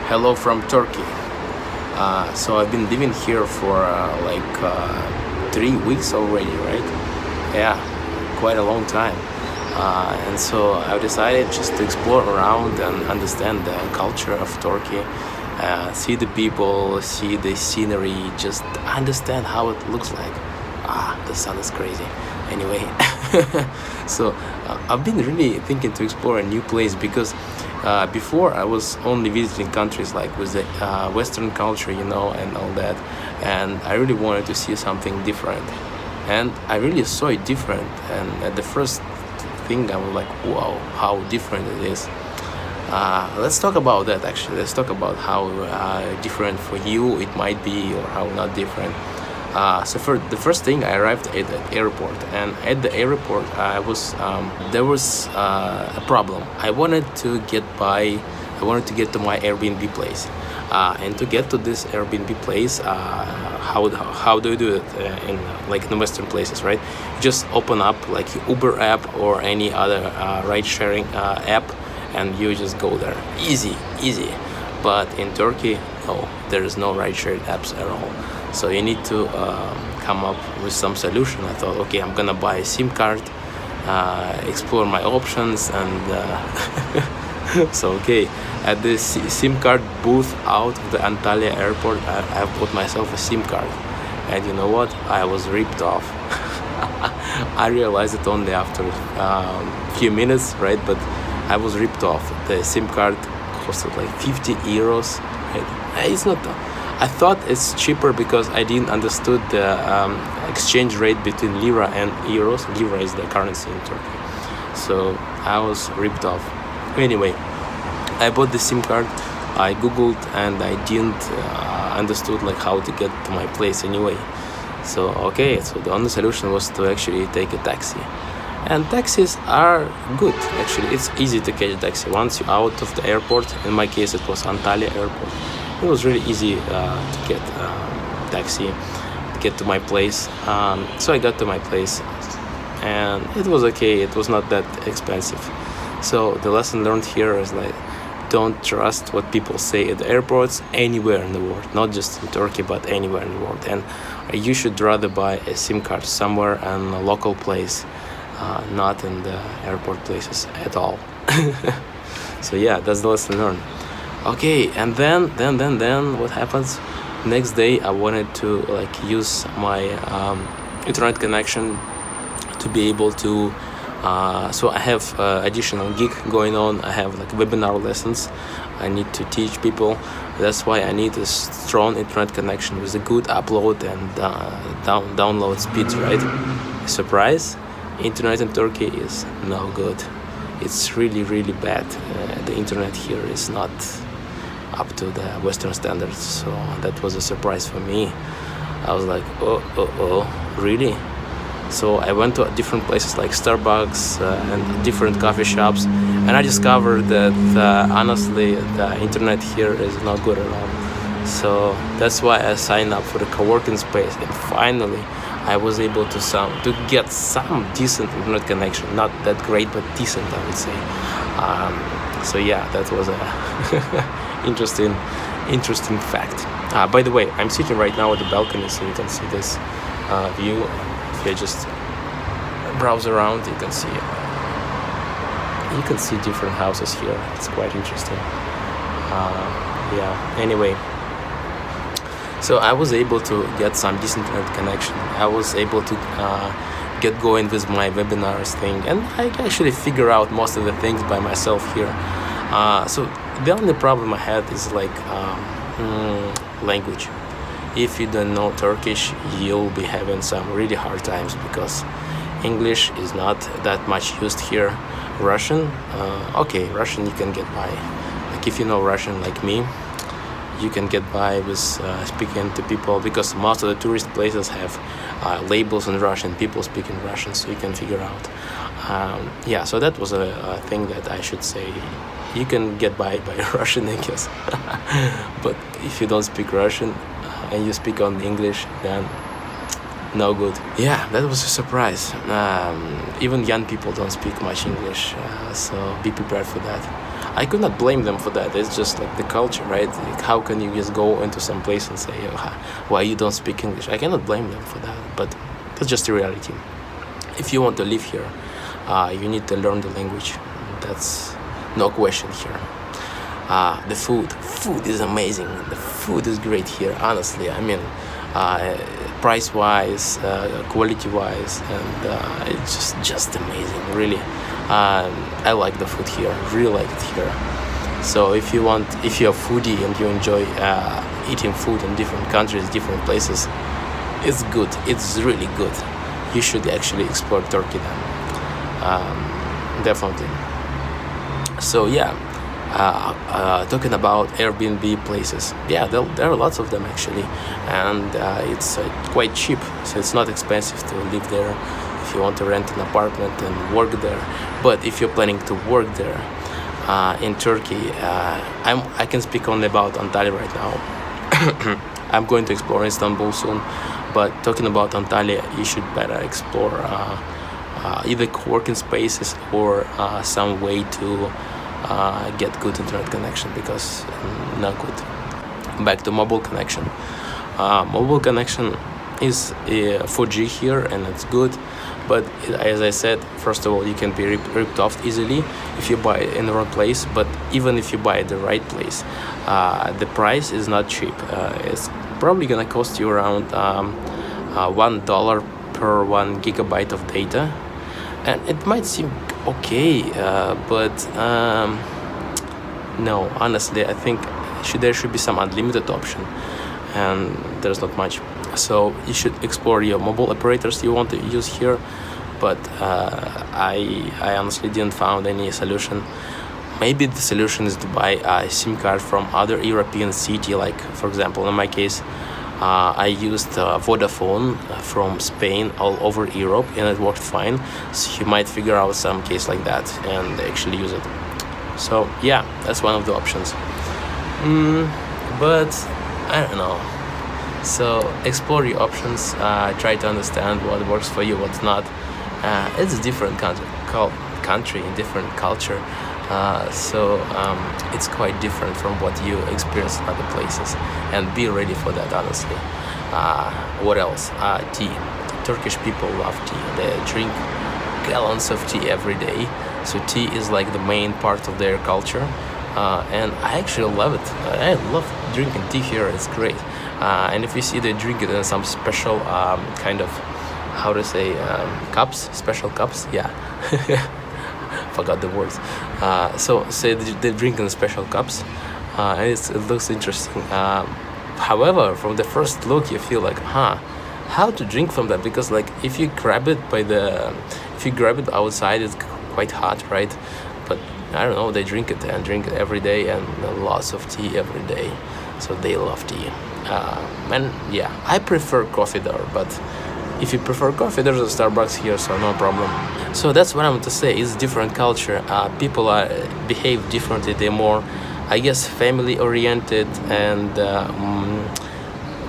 Hello from Turkey. So I've been living here for 3 weeks already, right? Yeah, quite a long time. And so I decided just to explore around and understand the culture of Turkey, see the people, see the scenery, just understand how it looks like. The sun is crazy. Anyway, so I've been really thinking to explore a new place because before I was only visiting countries like with the Western culture, and all that, and I really wanted to see something different, and I really saw it different, and at the first thing I was like, wow, how different it is. Let's talk about that actually. Let's talk about how different for you it might be or how not different. So for the first thing, I arrived at the airport, and at the airport, there was a problem. I wanted to get to my Airbnb place, and to get to this Airbnb place, how do you do it in the Western places, right? You just open up like Uber app or any other ride sharing app, and you just go there. Easy. But in Turkey, no, there is no ride sharing apps at all. So you need to come up with some solution. I thought, okay, I'm gonna buy a SIM card, explore my options, and so okay, at this SIM card booth out of the Antalya airport, I bought myself a SIM card, and you know what? I was ripped off. I realized it only after few minutes, right? But I was ripped off. The SIM card costed like 50 euros. Right? It's not. I thought it's cheaper because I didn't understood the exchange rate between lira and euros. Lira is the currency in Turkey, so I was ripped off. Anyway, I bought the SIM card. I googled and I didn't understood like how to get to my place anyway. So okay, so the only solution was to actually take a taxi. And taxis are good actually. It's easy to catch a taxi once you're out of the airport. In my case, it was Antalya airport. It was really easy to get taxi, to get to my place. So I got to my place, and it was okay. It was not that expensive. So the lesson learned here is like, don't trust what people say at the airports anywhere in the world, not just in Turkey, but anywhere in the world. And you should rather buy a SIM card somewhere in a local place, not in the airport places at all. So yeah, that's the lesson learned. Okay, and then what happens? Next day, I wanted to like use my internet connection to be able to. So I have additional gig going on. I have like webinar lessons. I need to teach people. That's why I need a strong internet connection with a good upload and download speeds. Right? Surprise! Internet in Turkey is no good. It's really bad. The internet here is not up to the Western standards, so that was a surprise for me. I was like, oh, really? So I went to different places like Starbucks and different coffee shops, and I discovered that honestly the internet here is not good at all. So that's why I signed up for the co-working space, and finally I was able to get some decent internet connection. Not that great, but decent, I would say. So yeah, that was a interesting fact. By the way, I'm sitting right now at the balcony, so you can see this view. If you just browse around, you can see different houses here. It's quite interesting. Yeah. Anyway, so I was able to get some decent internet connection. I was able to get going with my webinars thing, and I actually figure out most of the things by myself here. So the only problem I had is like language. If you don't know Turkish, you'll be having some really hard times because English is not that much used here. Russian, okay, Russian you can get by. Like if you know Russian like me, you can get by with speaking to people because most of the tourist places have labels in Russian. People speak in Russian, so you can figure out. Yeah, so that was a thing that I should say. You can get by Russian, I guess. But if you don't speak Russian and you speak only English, then no good. Yeah, that was a surprise. Even young people don't speak much English, so be prepared for that. I could not blame them for that. It's just like the culture, right? Like, how can you just go into some place and say, why you don't speak English? I cannot blame them for that, but that's just the reality. If you want to live here, you need to learn the language. That's no question here. The food is amazing. The food is great here, honestly. I mean, price-wise, quality-wise, and it's just amazing, really. I like the food here, really like it here. So if you're a foodie and you enjoy eating food in different countries, different places, it's good. It's really good. You should actually explore Turkey then. Definitely. So yeah, talking about Airbnb places, yeah, there are lots of them actually, and it's quite cheap, so it's not expensive to live there if you want to rent an apartment and work there. But if you're planning to work there in Turkey, I can speak only about Antalya right now. I'm going to explore Istanbul soon, but talking about Antalya, you should better explore either co-working spaces or some way to get good internet connection, because not good. Back to mobile connection. Mobile connection is 4G here, and it's good, but as I said, first of all, you can be ripped off easily if you buy in the wrong place. But even if you buy at the right place, the price is not cheap. It's probably gonna cost you around $1 per 1 gigabyte of data, and it might seem okay, but no, honestly, I think there should be some unlimited option, and there's not much. So you should explore your mobile operators you want to use here, but I honestly didn't found any solution. Maybe the solution is to buy a SIM card from other European city, like for example in my case, I used Vodafone from Spain all over Europe, and it worked fine. So you might figure out some case like that and actually use it. So yeah, that's one of the options. But I don't know. So explore your options. Try to understand what works for you, what's not. It's a different country, different culture. So it's quite different from what you experience in other places, and be ready for that, honestly. What else? Tea. Turkish people love tea. They drink gallons of tea every day, so tea is like the main part of their culture, and I actually love it. I love drinking tea here. It's great. And if you see they drink it in some special kind of, how to say, cups, special cups, yeah. Forgot the words. So they drink in special cups, and it looks interesting. However, from the first look, you feel like, how to drink from that? Because like if you grab it outside, it's quite hot, right? But I don't know. They drink it every day, and lots of tea every day. So they love tea. And yeah, I prefer coffee there, but if you prefer coffee, there's a Starbucks here, so no problem. So that's what I want to say. It's different culture. People behave differently. They're more, I guess, family oriented, and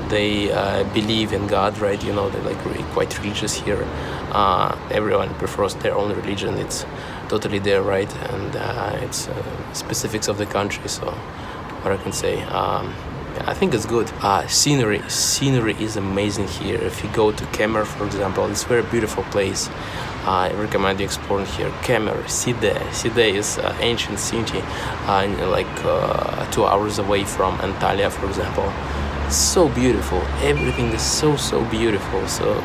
they believe in God, right? You know, they're like really quite religious here. Everyone prefers their own religion. It's totally their right, and it's specifics of the country. So what I can say. I think it's good. Scenery is amazing here. If you go to Kemer, for example, it's a very beautiful place. I recommend you exploring here. Kemer, Side is an ancient city, like 2 hours away from Antalya, for example. So beautiful. Everything is so beautiful. So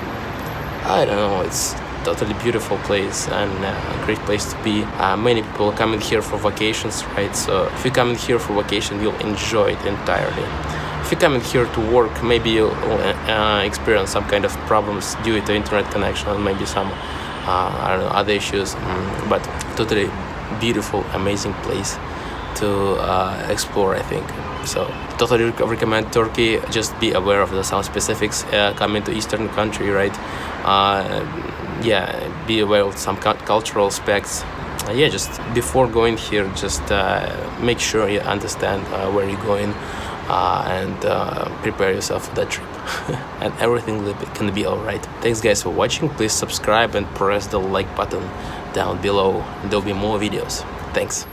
I don't know. It's totally beautiful place, and a great place to be. Many people come in here for vacations, right? So if you come in here for vacation, you'll enjoy it entirely. If you come in here to work, maybe you'll experience some kind of problems due to internet connection, and maybe some I don't know, other issues. But totally beautiful, amazing place to explore, I think. So totally recommend Turkey. Just be aware of some specifics coming to Eastern country, right? Yeah, be aware of some cultural aspects. Yeah, just before going here, just make sure you understand where you're going, and prepare yourself for that trip. And everything can be all right. Thanks guys for watching. Please subscribe and press the like button down below. There'll be more videos. Thanks.